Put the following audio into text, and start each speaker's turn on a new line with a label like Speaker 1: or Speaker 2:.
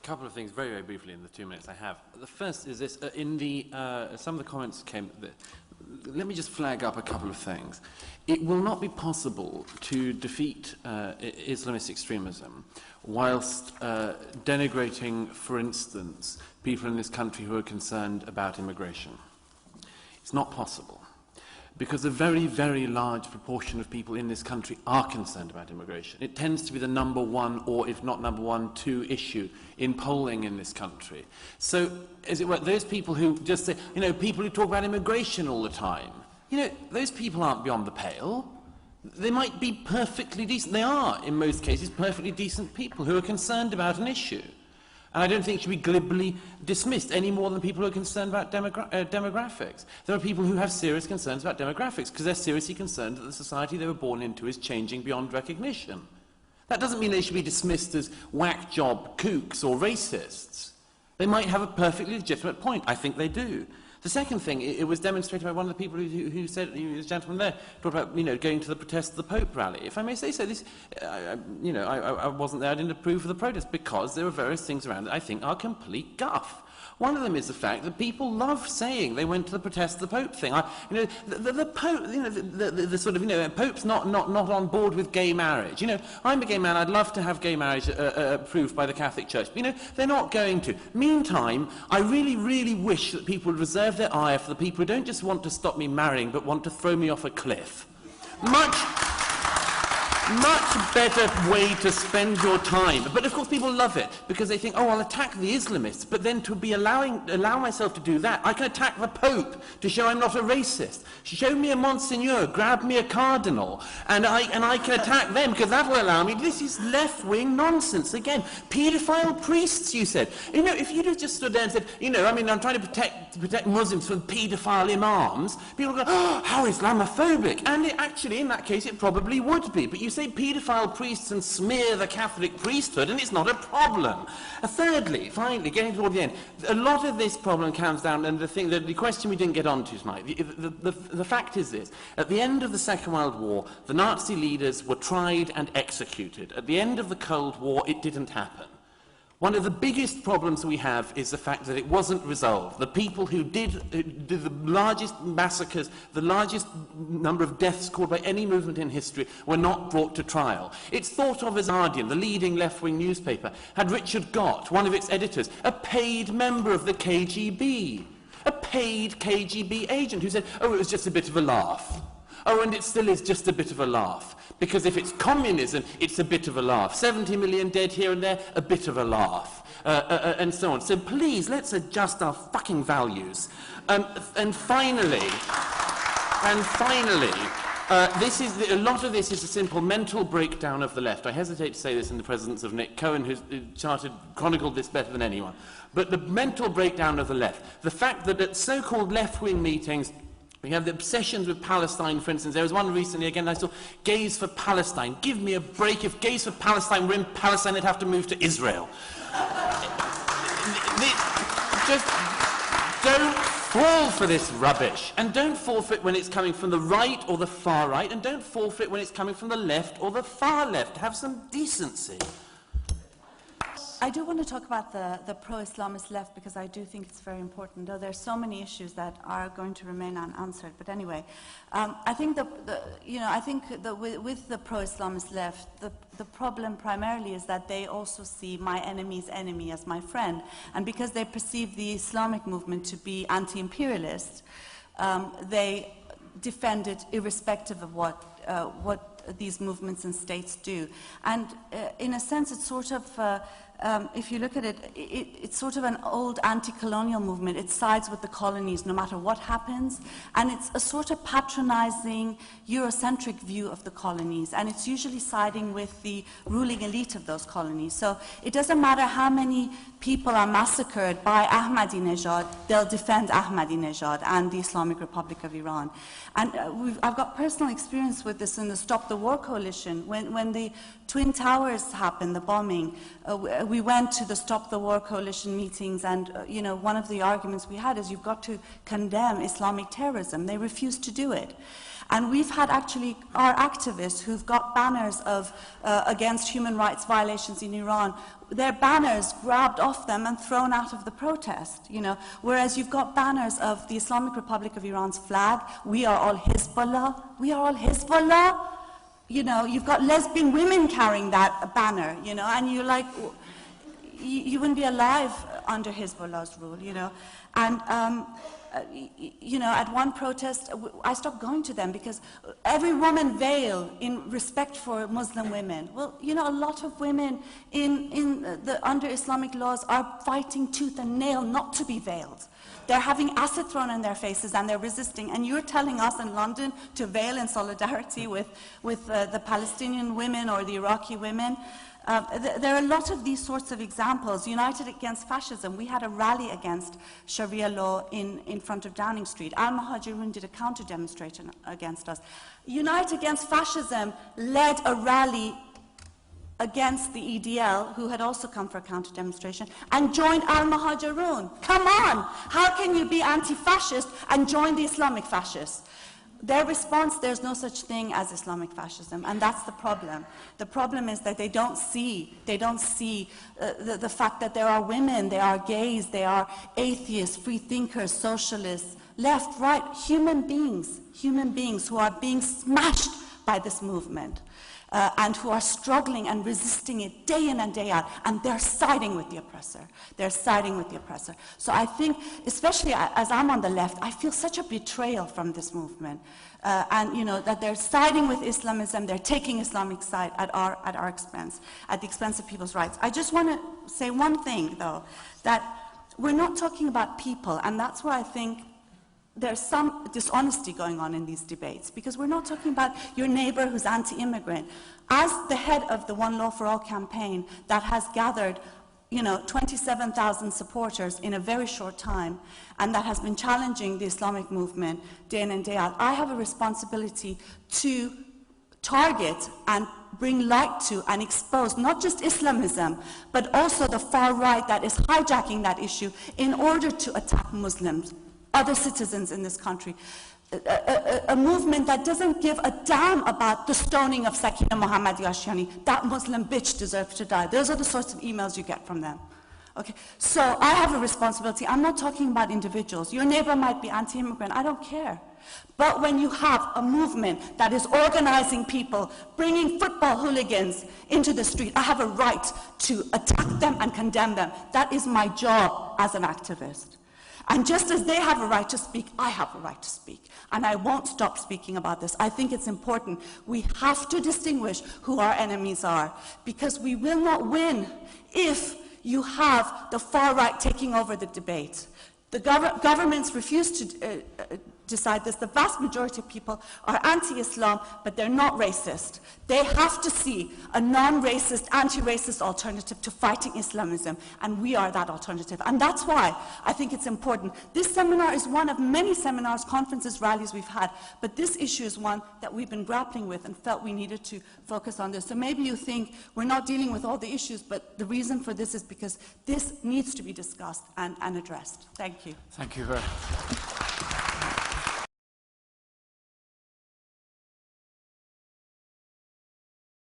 Speaker 1: couple of things very, very briefly in the 2 minutes I have. The first is this, some of the comments came, let me just flag up a couple of things. It will not be possible to defeat Islamist extremism whilst denigrating, for instance, people in this country who are concerned about immigration. It's not possible. Because a very, very large proportion of people in this country are concerned about immigration. It tends to be the number one, or if not number one, two issue in polling in this country. So, as it were, those people who just say, people who talk about immigration all the time, those people aren't beyond the pale. They might be perfectly decent. They are, in most cases, perfectly decent people who are concerned about an issue. And I don't think it should be glibly dismissed any more than people who are concerned about demographics. There are people who have serious concerns about demographics because they're seriously concerned that the society they were born into is changing beyond recognition. That doesn't mean they should be dismissed as whack-job kooks or racists. They might have a perfectly legitimate point. I think they do. The second thing, it was demonstrated by one of the people who said, this gentleman there, talked about, going to the protest of the Pope rally. If I may say so, this, I wasn't there, I didn't approve of the protest because there were various things around that I think are complete guff. One of them is the fact that people love saying they went to the protest of the Pope thing. The Pope, the sort of, Pope's not on board with gay marriage. I'm a gay man, I'd love to have gay marriage approved by the Catholic Church. But, they're not going to. Meantime, I really, really wish that people would reserve their ire for the people who don't just want to stop me marrying, but want to throw me off a cliff. Much better way to spend your time. But of course people love it because they think, oh, I'll attack the Islamists, but then to be allow myself to do that, I can attack the Pope to show I'm not a racist. Show me a Monsignor, grab me a Cardinal, and I can attack them because that will allow me. This is left-wing nonsense. Again, paedophile priests, you said. If you'd have just stood there and said, I'm trying to protect Muslims from paedophile imams, people go, oh, how Islamophobic. And actually, in that case, it probably would be. But you say paedophile priests and smear the Catholic priesthood, and it's not a problem. Thirdly, finally, getting toward the end, a lot of this problem comes down, and the question we didn't get onto tonight, the fact is this. At the end of the Second World War, the Nazi leaders were tried and executed. At the end of the Cold War, it didn't happen. One of the biggest problems we have is the fact that it wasn't resolved. The people who did the largest massacres, the largest number of deaths caused by any movement in history, were not brought to trial. It's thought of as Guardian, the leading left-wing newspaper, had Richard Gott, one of its editors, a paid member of the KGB, a paid KGB agent who said, oh, it was just a bit of a laugh. Oh, and it still is just a bit of a laugh. Because if it's communism, it's a bit of a laugh. 70 million dead here and there, a bit of a laugh. And so on. So please, let's adjust our fucking values. And finally, a lot of this is a simple mental breakdown of the left. I hesitate to say this in the presence of Nick Cohen, who's chronicled this better than anyone. But the mental breakdown of the left. The fact that at so-called left-wing meetings, we have the obsessions with Palestine, for instance. There was one recently, again, I saw, Gays for Palestine. Give me a break. If Gays for Palestine were in Palestine, they'd have to move to Israel. Just don't fall for this rubbish. And don't fall for it when it's coming from the right or the far right. And don't fall for it when it's coming from the left or the far left. Have some decency.
Speaker 2: I do want to talk about the pro-Islamist left because I do think it's very important, though there's so many issues that are going to remain unanswered. But anyway, I think with the pro-Islamist left, the problem primarily is that they also see my enemy's enemy as my friend, and because they perceive the Islamic movement to be anti-imperialist, they defend it irrespective of what these movements and states do. And in a sense, it's sort of if you look at it, it's sort of an old anti-colonial movement. It sides with the colonies no matter what happens, and it's a sort of patronizing Eurocentric view of the colonies, and it's usually siding with the ruling elite of those colonies. So it doesn't matter how many people are massacred by Ahmadinejad, they'll defend Ahmadinejad and the Islamic Republic of Iran. And I've got personal experience with this in the Stop the War Coalition. When the Twin Towers happened, the bombing, we went to the Stop the War Coalition meetings, and one of the arguments we had is you've got to condemn Islamic terrorism. They refused to do it. And we've had actually our activists who've got banners of against human rights violations in Iran, their banners grabbed off them and thrown out of the protest, you know, whereas you've got banners of the Islamic Republic of Iran's flag, we are all Hezbollah, we are all Hezbollah. You know, you've got lesbian women carrying that banner, you know, and you're like, you wouldn't be alive under Hezbollah's rule, you know. And, you know, at one protest, I stopped going to them because every woman veil in respect for Muslim women. Well, you know, a lot of women under Islamic laws are fighting tooth and nail not to be veiled. They're having acid thrown in their faces and they're resisting. And you're telling us in London to veil in solidarity with the Palestinian women or the Iraqi women. There are a lot of these sorts of examples. United Against Fascism, we had a rally against Sharia law in front of Downing Street. Al-Muhajirun did a counter-demonstration against us. United Against Fascism led a rally against the EDL, who had also come for a counter-demonstration, and joined Al-Muhajirun. Come on! How can you be anti-fascist and join the Islamic fascists? Their response, there's no such thing as Islamic fascism, and that's the problem. The problem is that they don't see the fact that there are women, there are gays, there are atheists, free thinkers, socialists, left, right, human beings who are being smashed by this movement. And who are struggling and resisting it day in and day out, and they're siding with the oppressor. They're siding with the oppressor. So I think, especially as I'm on the left, I feel such a betrayal from this movement. And you know, that they're siding with Islamism, they're taking Islamic side at our expense, at the expense of people's rights. I just want to say one thing, though, that we're not talking about people, and that's where I think there's some dishonesty going on in these debates, because we're not talking about your neighbor who's anti-immigrant. As the head of the One Law for All campaign that has gathered, you know, 27,000 supporters in a very short time, and that has been challenging the Islamic movement day in and day out, I have a responsibility to target and bring light to and expose not just Islamism, but also the far right that is hijacking that issue in order to attack Muslims, other citizens in this country. A movement that doesn't give a damn about the stoning of Sakina Mohammadi Ashtiani. That Muslim bitch deserves to die. Those are the sorts of emails you get from them. Okay, so I have a responsibility. I'm not talking about individuals. Your neighbor might be anti-immigrant. I don't care. But when you have a movement that is organizing people, bringing football hooligans into the street, I have a right to attack them and condemn them. That is my job as an activist. And just as they have a right to speak, I have a right to speak. And I won't stop speaking about this. I think it's important. We have to distinguish who our enemies are, because we will not win if you have the far right taking over the debate. The governments refuse to decide this. The vast majority of people are anti-Islam, but they're not racist. They have to see a non-racist, anti-racist alternative to fighting Islamism, and we are that alternative. And that's why I think it's important. This seminar is one of many seminars, conferences, rallies we've had, but this issue is one that we've been grappling with and felt we needed to focus on this. So maybe you think we're not dealing with all the issues, but the reason for this is because this needs to be discussed and addressed. Thank you.
Speaker 1: Thank you very much.